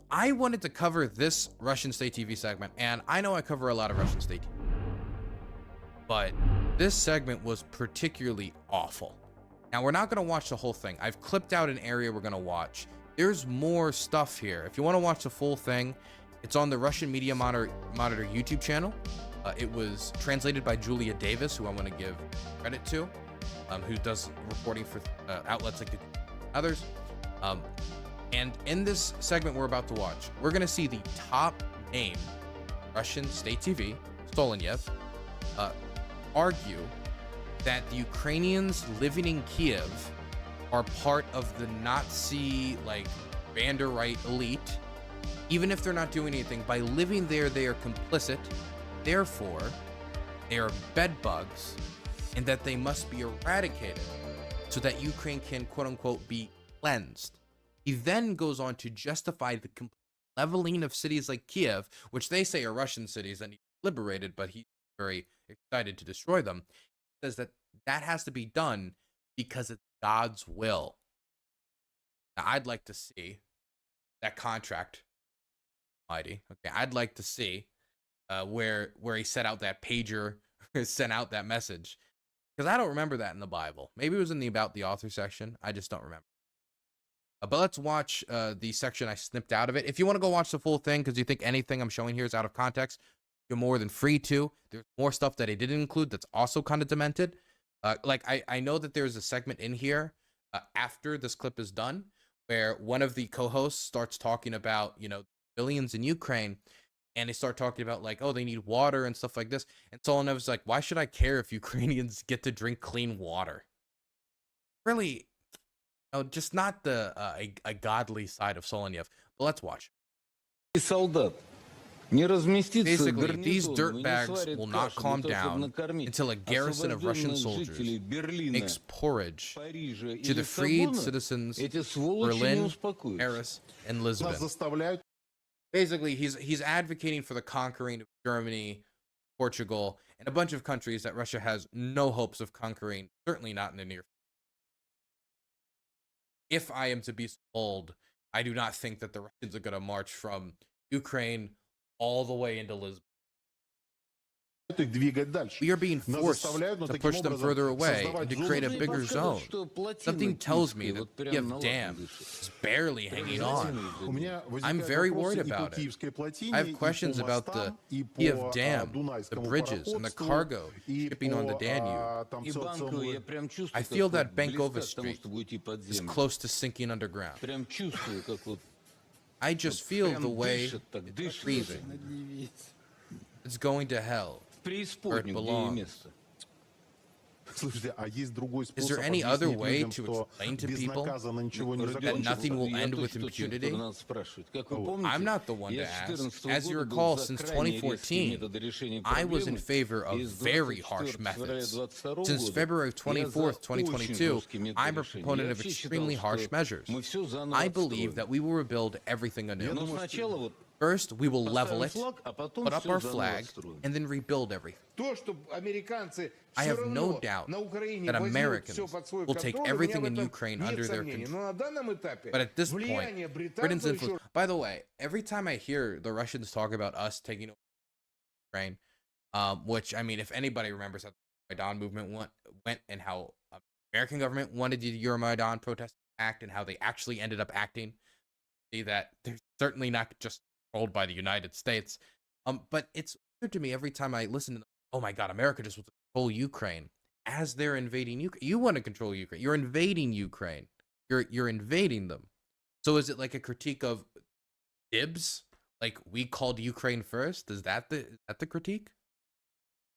I wanted to cover this Russian state TV segment, and I know I cover a lot of Russian state TV, but this segment was particularly awful. Now, we're not going to watch the whole thing. I've clipped out an area we're going to watch. There's more stuff here. If you want to watch the full thing, it's on the Russian Media Monitor YouTube channel. It was translated by Julia Davis, who I want to give credit to, who does reporting for outlets like others. And in this segment we're about to watch, we're going to see the top name Russian state TV, Stolenyev, argue that the Ukrainians living in Kiev are part of the Nazi, like, Banderite elite. Even if they're not doing anything, by living there, they are complicit. Therefore, they are bedbugs, and that they must be eradicated so that Ukraine can, quote unquote, be cleansed. He then goes on to justify the leveling of cities like Kiev, which they say are Russian cities and liberated, but he's very excited to destroy them. He says that that has to be done because it's God's will. Now, I'd like to see that contract, mighty. Okay, I'd like to see where he sent out that pager, sent out that message, because I don't remember that in the Bible. Maybe it was in the About the Author section. I just don't remember. But let's watch the section I snipped out of it. If you want to go watch the full thing because you think anything I'm showing here is out of context, you're more than free to. There's more stuff that I didn't include that's also kind of demented. Like I know that there's a segment in here after this clip is done where one of the co-hosts starts talking about, you know, civilians in Ukraine, and they start talking about, like, oh, they need water and stuff like this. And Solenev was like, why should I care if Ukrainians get to drink clean water? Really, no, just not the a godly side of Solenev. But let's watch. Basically, these dirtbags will not calm down until a garrison of Russian soldiers makes porridge to the freed citizens of Berlin, Paris, and Lisbon. Basically, he's advocating for the conquering of Germany, Portugal, and a bunch of countries that Russia has no hopes of conquering, certainly not in the near future. If I am to be bold, I do not think that the Russians are going to march from Ukraine all the way into Lisbon. We are being forced to push them further away and to create a bigger zone. Something tells me that Kiev Dam is barely hanging on. I'm very worried about it. I have questions about the Kiev Dam, the bridges, and the cargo shipping on the Danube. I feel that Bankova Street is close to sinking underground. I just feel the way it's freezing. It's going to hell, where it belongs. Is there any other way to explain to people that nothing will end with impunity? I'm not the one to ask. As you recall, since 2014, I was in favor of very harsh methods. Since February 24th, 2022, I'm a proponent of extremely harsh measures. I believe that we will rebuild everything anew. First, we will level it, put up our flag, and then rebuild everything. I have no doubt that Americans will take everything in Ukraine under their control. But at this point, Britain's influence... By the way, every time I hear the Russians talk about us taking over Ukraine, which, I mean, if anybody remembers how the Euromaidan movement went and how the American government wanted the Euromaidan protest act and how they actually ended up acting, see that they're certainly not just controlled by the United States. But it's weird to me every time I listen to them, oh my God, America just wants to control Ukraine as they're invading Ukraine. You want to control Ukraine. You're invading Ukraine. You're invading them. So is it like a critique of dibs? Like, we called Ukraine first? Is that the critique?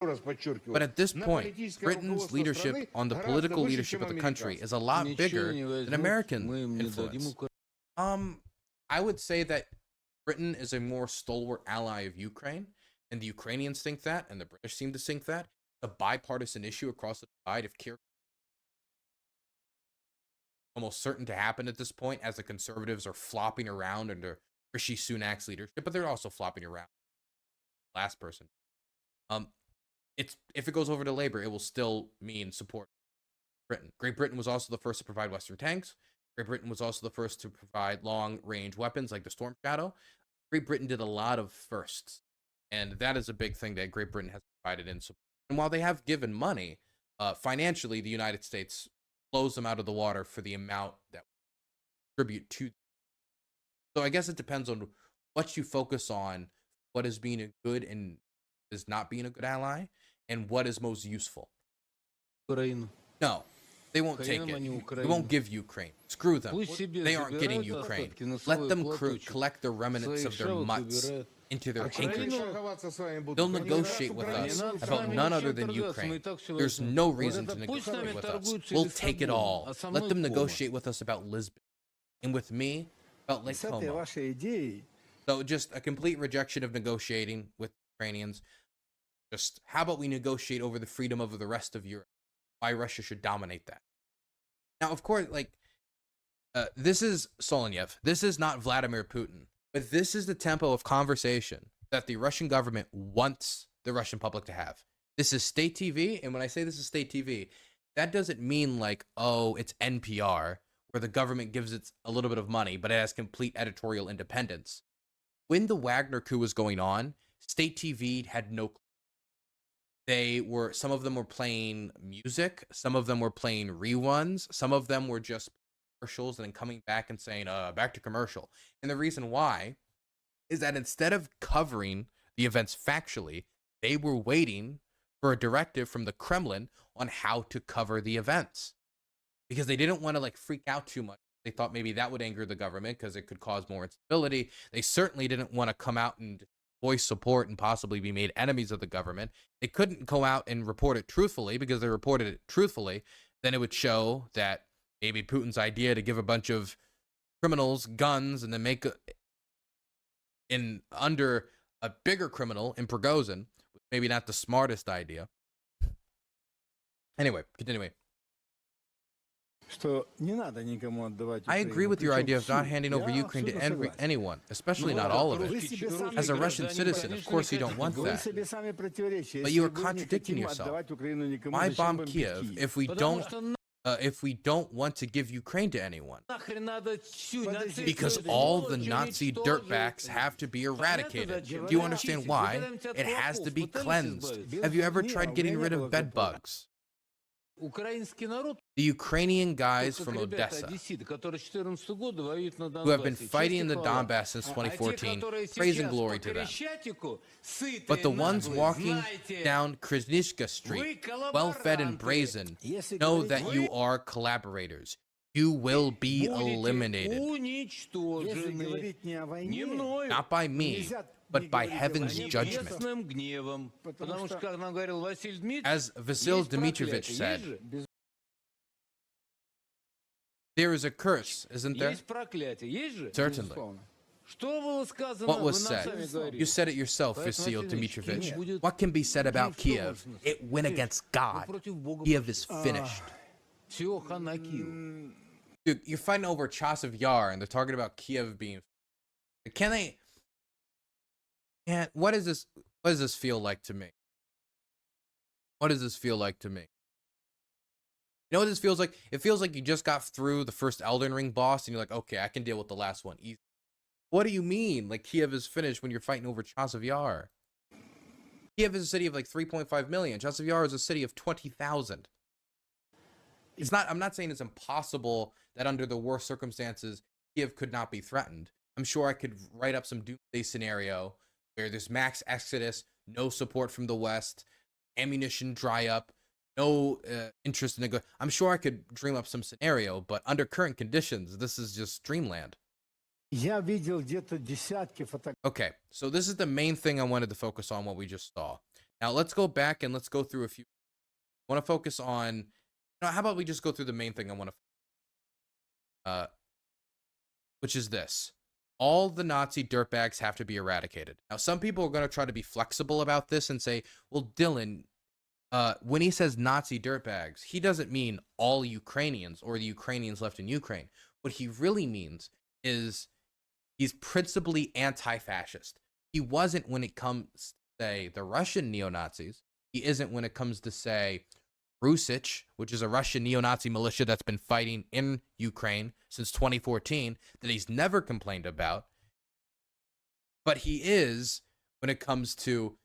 But at this point, Britain's leadership on the political leadership of the country is a lot bigger than American influence. I would say that Britain is a more stalwart ally of Ukraine, and the Ukrainians think that, and the British seem to think that. A bipartisan issue across the divide of Kiev almost certain to happen at this point, as the Conservatives are flopping around under Rishi Sunak's leadership, but they're also flopping around. Last person. If it goes over to Labour, it will still mean support Britain. Great Britain was also the first to provide Western tanks. Great Britain was also the first to provide long-range weapons like the Storm Shadow. Great Britain did a lot of firsts, and that is a big thing that Great Britain has provided in support. And while they have given money, financially, the United States blows them out of the water for the amount that we contribute to them. So I guess it depends on what you focus on, what is being a good and is not being a good ally, and what is most useful. No, they won't take it. They won't give Ukraine. Screw them. They aren't getting Ukraine. Let them collect the remnants of their mutts into their anchorage. They'll negotiate with us about none other than Ukraine. There's no reason to negotiate with us. We'll take it all. Let them negotiate with us about Lisbon. And with me, about Lake Como. So just a complete rejection of negotiating with Ukrainians. Just how about we negotiate over the freedom of the rest of Europe? Why Russia should dominate that. Now, of course, like, this is Solovyev. This is not Vladimir Putin. But this is the tempo of conversation that the Russian government wants the Russian public to have. This is state TV. And when I say this is state TV, that doesn't mean like, oh, it's NPR, where the government gives it a little bit of money, but it has complete editorial independence. When the Wagner coup was going on, state TV had no clue. Some of them were playing music, some of them were playing reruns, some of them were just commercials and then coming back and saying, back to commercial. And the reason why is that instead of covering the events factually, they were waiting for a directive from the Kremlin on how to cover the events. Because they didn't want to like freak out too much. They thought maybe that would anger the government because it could cause more instability. They certainly didn't want to come out and voice support and possibly be made enemies of the government. They couldn't go out and report it truthfully, because they reported it truthfully, then it would show that maybe Putin's idea to give a bunch of criminals guns and then make under a bigger criminal in Prigozhin was maybe not the smartest idea. Anyway, continuing. I agree with your idea of not handing over Ukraine to anyone, especially not all of it. As a Russian citizen, of course you don't want that. But you are contradicting yourself. Why bomb Kiev if we don't want to give Ukraine to anyone? Because all the Nazi dirtbags have to be eradicated. Do you understand why? It has to be cleansed. Have you ever tried getting rid of bed bugs? The Ukrainian guys from Odessa, who have been fighting in the Donbass since 2014, praise and glory to them. But the ones walking down Krasnishka Street, well-fed and brazen, know that you are collaborators. You will be eliminated. Not by me, but by heaven's judgment. As Vasil Dmitryevich said, there is a curse, isn't there? Certainly. What was said? You said it yourself, Vasil Dmitryevich. What can be said about Kiev? It went against God. Kiev is finished. Dude, you're fighting over Chasiv Yar, and they're talking about Kiev being... Can they... And what does this feel like to me? What does this feel like to me? You know what this feels like? It feels like you just got through the first Elden Ring boss, and you're like, okay, I can deal with the last one easy. What do you mean? Like, Kiev is finished when you're fighting over Chasiv Yar? Kiev is a city of like 3.5 million. Chasiv Yar is a city of 20,000. It's not, I'm not saying it's impossible that under the worst circumstances, Kiev could not be threatened. I'm sure I could write up some doomsday scenario where there's max exodus, no support from the West, ammunition dry up, no interest in it. I'm sure I could dream up some scenario, but under current conditions, this is just dreamland. Okay, so this is the main thing I wanted to focus on, what we just saw. Now let's go back and let's go through a few. I want to focus on, how about we just go through the main thing I want to, which is this. All the Nazi dirtbags have to be eradicated. Now, some people are going to try to be flexible about this and say, well, Dylan, when he says Nazi dirtbags, he doesn't mean all Ukrainians or the Ukrainians left in Ukraine. What he really means is he's principally anti-fascist. He wasn't when it comes to, say, the Russian neo-Nazis. He isn't when it comes to, say, Rusich, which is a Russian neo-Nazi militia that's been fighting in Ukraine since 2014, that he's never complained about. But he is, when it comes to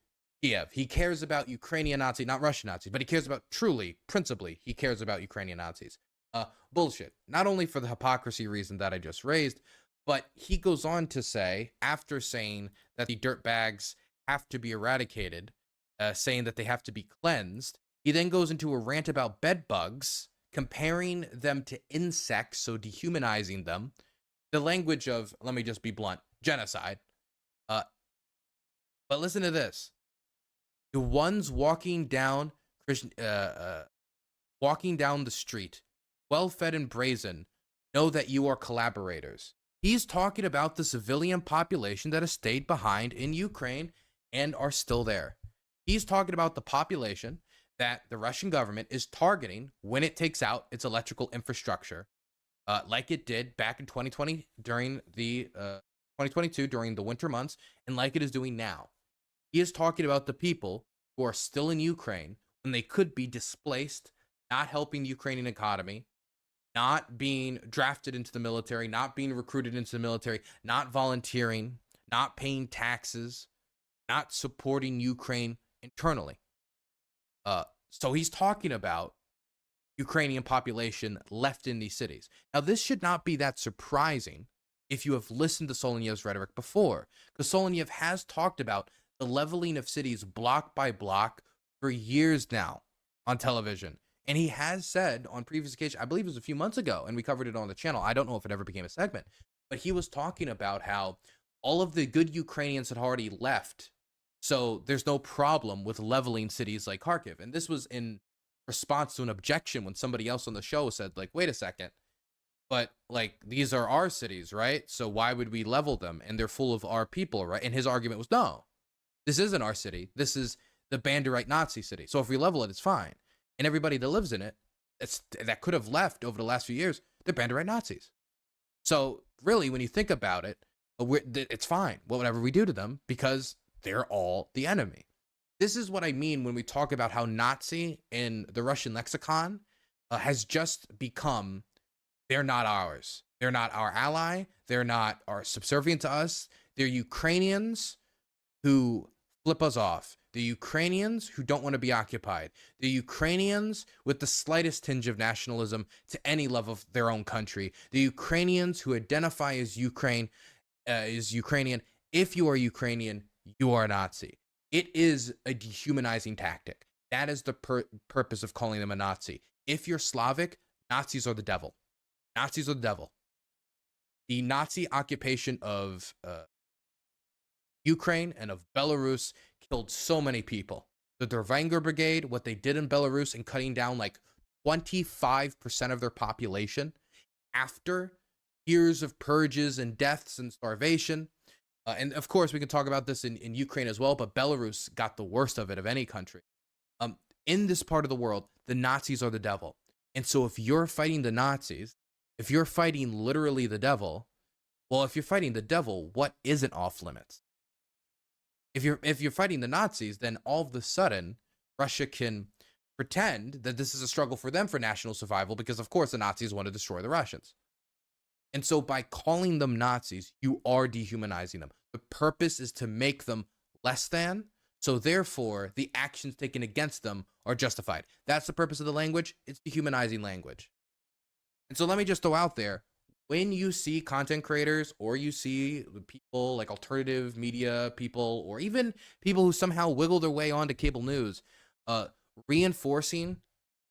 Kiev, he cares about Ukrainian Nazis, not Russian Nazis, but he cares about, truly, principally, he cares about Ukrainian Nazis. Bullshit. Not only for the hypocrisy reason that I just raised, but he goes on to say, after saying that the dirtbags have to be eradicated, saying that they have to be cleansed, he then goes into a rant about bed bugs, comparing them to insects, so dehumanizing them. The language of, let me just be blunt, genocide. But listen to this. The ones walking down the street, well-fed and brazen, know that you are collaborators. He's talking about the civilian population that has stayed behind in Ukraine and are still there. He's talking about the population that the Russian government is targeting when it takes out its electrical infrastructure, like it did back in 2020 during the 2022 during the winter months, and like it is doing now. He is talking about the people who are still in Ukraine when they could be displaced, not helping the Ukrainian economy, not being drafted into the military, not being recruited into the military, not volunteering, not paying taxes, not supporting Ukraine internally. So he's talking about Ukrainian population left in these cities. Now, this should not be that surprising if you have listened to Solonyev's rhetoric before, because Solonyev has talked about the leveling of cities block by block for years now on television. And he has said on previous occasions, I believe it was a few months ago, and we covered it on the channel. I don't know if it ever became a segment, but he was talking about how all of the good Ukrainians had already left. So there's no problem with leveling cities like Kharkiv. And this was in response to an objection when somebody else on the show said, like, wait a second, but like, these are our cities, right? So why would we level them? And they're full of our people, right? And his argument was, no, this isn't our city. This is the Banderite Nazi city. So if we level it, it's fine. And everybody that lives in it, that could have left over the last few years, they're Banderite Nazis. So really, when you think about it, it's fine, whatever we do to them, because they're all the enemy. This is what I mean when we talk about how Nazi in the Russian lexicon has just become, they're not ours. They're not our ally. They're not subservient to us. They're Ukrainians who flip us off. The Ukrainians who don't want to be occupied. The Ukrainians with the slightest tinge of nationalism to any love of their own country. The Ukrainians who identify as Ukrainian. If you are Ukrainian, you are a Nazi. It is a dehumanizing tactic. That is the purpose of calling them a Nazi. If you're Slavic, Nazis are the devil. Nazis are the devil. The Nazi occupation of Ukraine and of Belarus killed so many people. The Dervanger Brigade, what they did in Belarus in cutting down like 25% of their population after years of purges and deaths and starvation. And of course, we can talk about this in Ukraine as well, but Belarus got the worst of it of any country. In this part of the world, the Nazis are the devil. And so if you're fighting the Nazis, if you're fighting literally the devil, well, if you're fighting the devil, what isn't off limits? If you're fighting the Nazis, then all of a sudden, Russia can pretend that this is a struggle for them for national survival, because of course the Nazis want to destroy the Russians. And so by calling them Nazis, you are dehumanizing them. The purpose is to make them less than, so therefore the actions taken against them are justified. That's the purpose of the language. It's dehumanizing language. And so let me just throw out there, when you see content creators or you see people like alternative media people, or even people who somehow wiggle their way onto cable news, reinforcing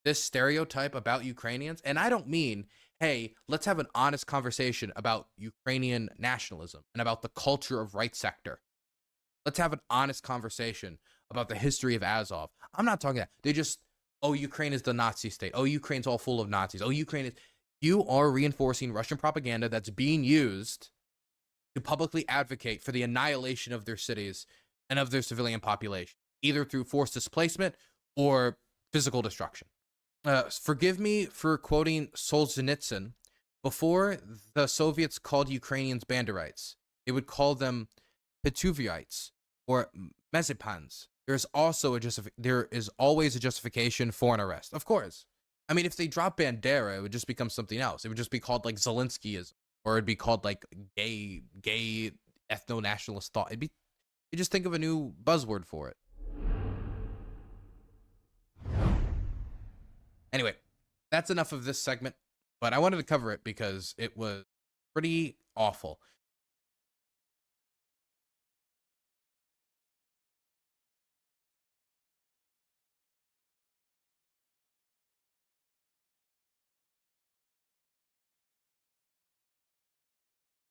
this stereotype about Ukrainians, and I don't mean, hey, let's have an honest conversation about Ukrainian nationalism and about the culture of right sector. Let's have an honest conversation about the history of Azov. I'm not talking that. They just, oh, Ukraine is the Nazi state. Oh, Ukraine's all full of Nazis. Oh, Ukraine is... You are reinforcing Russian propaganda that's being used to publicly advocate for the annihilation of their cities and of their civilian population, either through forced displacement or physical destruction. Forgive me for quoting Solzhenitsyn. Before the Soviets called Ukrainians Banderites, they would call them Petuviites or Mezipans. there's also there is always a justification for an arrest. Of course. I mean, if they drop Bandera, it would just become something else. It would just be called like Zelenskyism, or it'd be called like gay ethno-nationalist thought. You just think of a new buzzword for it. Anyway, that's enough of this segment, but I wanted to cover it because it was pretty awful.